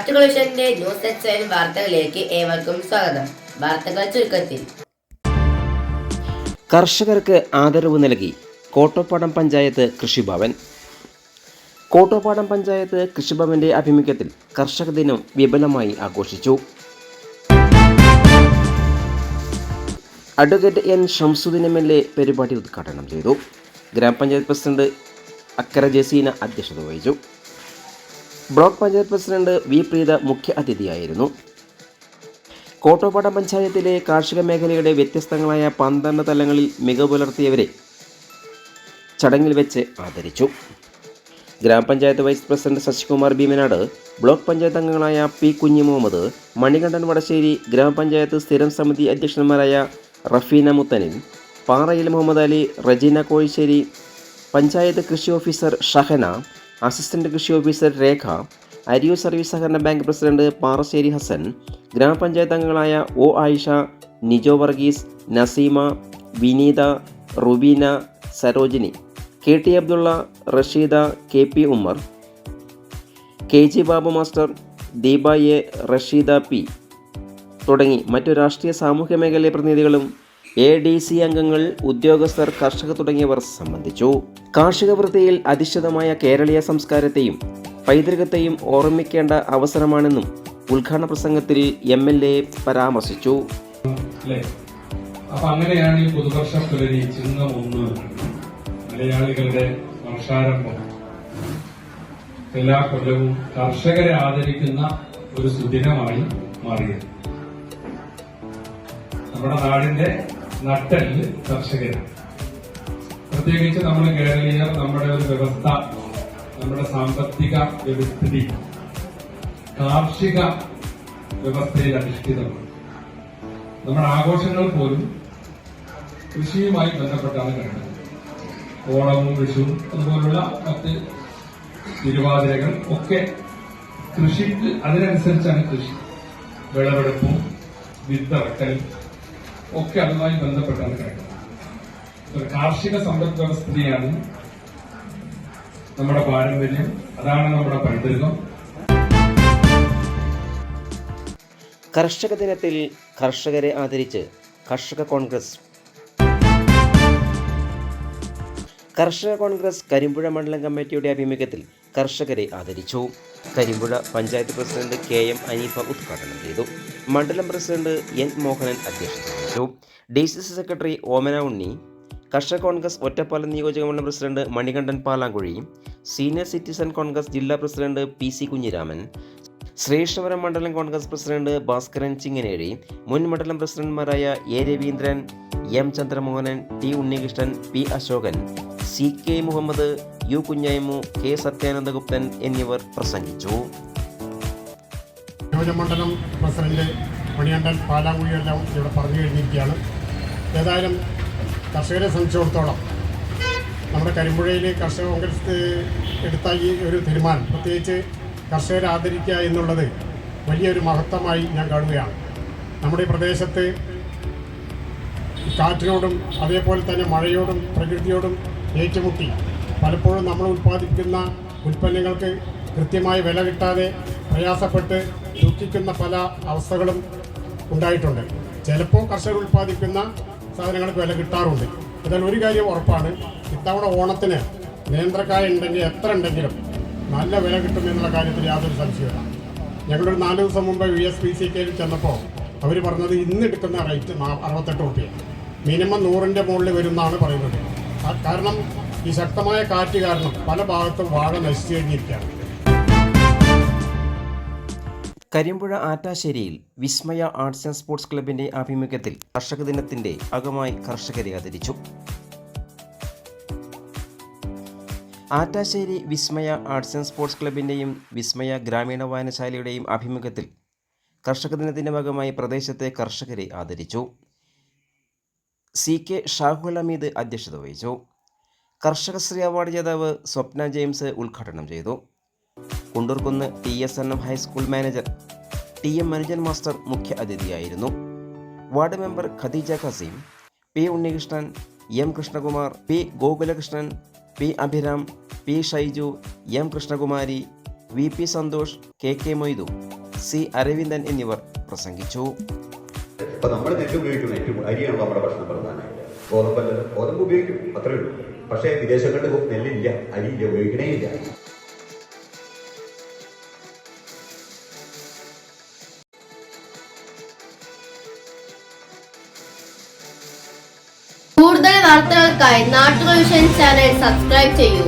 ആർട്ടുകളുടെ news എക്സൈൻ വാർത്തകളിലേക്ക് ഏവർക്കും സ്വാഗതം. വാർത്തകൾ ചുരുക്കത്തിൽ. കർഷകർക്ക് ആദരവ് നൽകി കോട്ടോപ്പാടം പഞ്ചായത്ത് കൃഷിഭവൻ. കോട്ടോപ്പാടം പഞ്ചായത്ത് കൃഷിഭവന്റെ ആഭിമുഖ്യത്തിൽ കർഷക ദിനം വിപുലമായി ആഘോഷിച്ചു. അഡ്വക്കേറ്റ് എൻ ഷംസുദ്ദീൻ MLA പരിപാടി ഉദ്ഘാടനം ചെയ്തു. ഗ്രാമപഞ്ചായത്ത് പ്രസിഡന്റ് അക്കര ജസീന അധ്യക്ഷത വഹിച്ചു. Block panchayat president V Preetha മുഖ്യ അതിഥിയായിരുന്നു. കോട്ടോപ്പാടം പഞ്ചായത്തിലെ കാർഷിക മേഖലയുടെ വ്യത്യസ്തങ്ങളായ 12 തലങ്ങളിൽ മികവ് പുലർത്തിയവരെ ചടങ്ങിൽ വെച്ച് ആദരിച്ചു. ഗ്രാമപഞ്ചായത്ത് vice president Sasikumar Bheemanad, block panchayat അംഗങ്ങളായ പി കുഞ്ഞി മുഹമ്മദ്, മണികണ്ഠൻ വടശ്ശേരി, ഗ്രാമപഞ്ചായത്ത് സ്ഥിരം സമിതി അധ്യക്ഷന്മാരായ റഫീന മുത്തനിൽ, പാറയിൽ മുഹമ്മദ് അലി, റജീന കോഴിശ്ശേരി, പഞ്ചായത്ത് കൃഷി ഓഫീസർ ഷഹന, അസിസ്റ്റന്റ് കൃഷി ഓഫീസർ രേഖ, അരിയൂർ സർവീസ് സഹകരണ ബാങ്ക് പ്രസിഡന്റ് പാറശ്ശേരി ഹസൻ, ഗ്രാമപഞ്ചായത്ത് അംഗങ്ങളായ O Ayisha, Nijo Varghese, Naseema, Vineetha, Rubeena, Sarojini, KT Abdulla, Rasheeda, KP Ummer, KG Babu master, Deepa A, Rasheeda P തുടങ്ങി മറ്റു രാഷ്ട്രീയ സാമൂഹ്യ മേഖലയിലെ പ്രതിനിധികളും ADC അംഗങ്ങൾ, ഉദ്യോഗസ്ഥർ, കർഷകർ തുടങ്ങിയവർ സംബന്ധിച്ചു. കാർഷിക വൃത്തിയിൽ അധിഷ്ഠിതമായ കേരളീയ സംസ്കാരത്തെയും പൈതൃകത്തെയും ഓർമ്മിക്കേണ്ട അവസരമാണെന്നും ഉദ്ഘാടന പ്രസംഗത്തിൽ MLA പരാമർശിച്ചു. അങ്ങനെയാണ് ഈ പുതുവർഷ പുലരി ചിഹ്നം 1 മലയാളികളുടെ വർഷാരംഭം എല്ലാ കൊല്ലവും കർഷകരെ ആദരിക്കുന്ന ഒരു സുദിനമായി മാറിയത്. നമ്മുടെ നാടിന്റെ നട്ടെല്ല് കർഷകരാണ്. പ്രത്യേകിച്ച് നമ്മൾ കേരളീയർ നമ്മുടെ ഒരു വ്യവസ്ഥ, നമ്മുടെ സാമ്പത്തിക വ്യവസ്ഥിതി കാർഷിക വ്യവസ്ഥയിൽ അധിഷ്ഠിതമാണ്. നമ്മുടെ ആഘോഷങ്ങൾ പോലും കൃഷിയുമായി ബന്ധപ്പെട്ടാണ് കാണുന്നത്. ഓണവും വിഷുവും അതുപോലുള്ള മറ്റ് തിരുവാതിരകൾ ഒക്കെ കൃഷിക്ക് അതിനനുസരിച്ചാണ് കൃഷി. വിളവെടുപ്പും വിത്തിറക്കൽ ഒക്കെ അതുമായി ബന്ധപ്പെട്ടാണ് കിടക്കുന്നത്. ഒരു കാർഷിക സമ്പദ് വ്യവസ്ഥയാണ് നമ്മുടെ പാരമ്പര്യം, അതാണ് നമ്മുടെ പൈതൃകം. കർഷക ദിനത്തിൽ കർഷകരെ ആദരിച്ച് കർഷക കോൺഗ്രസ്. കർഷക കോൺഗ്രസ് കരിമ്പുഴ മണ്ഡലം കമ്മിറ്റിയുടെ ആഭിമുഖ്യത്തിൽ കർഷകരെ ആദരിച്ചു. കരിമ്പുഴ പഞ്ചായത്ത് പ്രസിഡന്റ് KM അനീഫ ഉദ്ഘാടനം ചെയ്തു. മണ്ഡലം പ്രസിഡന്റ് N മോഹനൻ അധ്യക്ഷത വഹിച്ചു. DCC സെക്രട്ടറി ഓമന ഉണ്ണി, കർഷക കോൺഗ്രസ് ഒറ്റപ്പാലം നിയോജക മണ്ഡലം president Manikandan Palankuzhi, senior citizen Congress ജില്ലാ പ്രസിഡന്റ് PC കുഞ്ഞിരാമൻ, ശ്രേഷ്ഠപുരം മണ്ഡലം കോൺഗ്രസ് പ്രസിഡന്റ് ഭാസ്കരൻ ചിങ്ങനേഴി, മുൻ മണ്ഡലം പ്രസിഡന്റുമാരായ A Raveendran, M Chandramohanan, T Unnikrishnan, P Ashokan, CK Muhammad, U Kunhaimu, K സത്യാനന്ദഗുപ്തൻ എന്നിവർ പ്രസംഗിച്ചു. മണ്ഡലം പ്രസിഡന്റ് മണികണ്ഠൻ പാലാങ്കുഴിയെല്ലാം ഇവിടെ പറഞ്ഞു കഴിഞ്ഞിരിക്കുകയാണ്. ഏതായാലും കർഷകരെ സംബന്ധിച്ചിടത്തോളം നമ്മുടെ കരിമ്പുഴയിൽ കർഷക കോൺഗ്രസ് എടുത്ത ഈ ഒരു തീരുമാനം, പ്രത്യേകിച്ച് കർഷകരെ ആദരിക്കുക എന്നുള്ളത് വലിയൊരു മഹത്വമായി ഞാൻ കാണുകയാണ്. നമ്മുടെ പ്രദേശത്ത് കാറ്റിനോടും അതേപോലെ തന്നെ മഴയോടും പ്രകൃതിയോടും ഏറ്റുമുട്ടി പലപ്പോഴും നമ്മൾ ഉൽപ്പാദിപ്പിക്കുന്ന ഉൽപ്പന്നങ്ങൾക്ക് കൃത്യമായ വില കിട്ടാതെ പ്രയാസപ്പെട്ട് ദുഃഖിക്കുന്ന പല അവസ്ഥകളും ഉണ്ടായിട്ടുണ്ട്. ചിലപ്പോൾ കർഷകർ ഉൽപ്പാദിപ്പിക്കുന്ന സാധനങ്ങൾക്ക് വില കിട്ടാറുണ്ട്. എന്നാൽ ഒരു കാര്യം ഉറപ്പാണ്, ഇത്തവണ ഓണത്തിന് നേന്ത്രക്കായ ഉണ്ടെങ്കിൽ എത്ര ഉണ്ടെങ്കിലും നല്ല വില കിട്ടുമെന്നുള്ള കാര്യത്തിൽ യാതൊരു സംശയമില്ല. ഞങ്ങളൊരു 4 ദിവസം മുമ്പ് USPCKയിൽ ചെന്നപ്പോൾ അവർ പറഞ്ഞത് ഇന്ന് എടുക്കുന്ന റേറ്റ് 68 രൂപ, മിനിമം 100ന്റെ മുകളിൽ വരുമെന്നാണ് പറയുന്നത്. കാരണം ഈ ശക്തമായ കാറ്റ് കാരണം പല ഭാഗത്തും വാഴ നശിച്ചു കഴിഞ്ഞിരിക്കുകയാണ്. കരിമ്പുഴ ആറ്റാശ്ശേരിയിൽ വിസ്മയ ആർട്സ് ആൻഡ് സ്പോർട്സ് ക്ലബിന്റെ ആഭിമുഖ്യത്തിൽ കർഷക ദിനത്തിന്റെ ഭാഗമായി കർഷകരെ ആദരിച്ചു. ആറ്റാശ്ശേരി വിസ്മയ ആർട്സ് ആൻഡ് സ്പോർട്സ് ക്ലബിന്റെയും വിസ്മയ ഗ്രാമീണ വായനശാലയുടെയും ആഭിമുഖ്യത്തിൽ കർഷക ദിനത്തിന്റെ ഭാഗമായി പ്രദേശത്തെ കർഷകരെ ആദരിച്ചു. CK ഷാഹുൽ ഹമീദ് അധ്യക്ഷത വഹിച്ചു. കർഷകശ്രീ അവാർഡ് ജേതാവ് സ്വപ്ന ജെയിംസ് ഉദ്ഘാടനം ചെയ്തു. Kundoorkunnu TSNM high school manager TM Manujan master മുഖ്യ അതിഥിയായിരുന്നു. Ward member Khadeeja Khaseem, P Unnikrishnan, M Krishnakumar, P Gokulakrishnan, P Abhiram, P Shaiju, M Krishnakumari, VP Santhosh, KK Moythu, C Aravindan എന്നിവർ പ്രസംഗിച്ചു. അപ്പൊ നമ്മൾ നെല്ല് ഉപയോഗിക്കും, ഏറ്റവും അരിയാണല്ലോ നമ്മുടെ ഭക്ഷണം പ്രധാനമായിട്ട്. ഗോതമ്പല്ലല്ലോ, ഗോതമ്പ് ഉപയോഗിക്കും, അത്രേ ഉള്ളൂ. പക്ഷേ വിദേശങ്ങളിൽ നെല്ലില്ല, അരിയില്ല, ഉപയോഗിക്കണേ ഇല്ല. കൂടുതൽ വാർത്തകൾക്കായി നാട്ടുവിഷൻ ചാനൽ സബ്സ്ക്രൈബ് ചെയ്യൂ.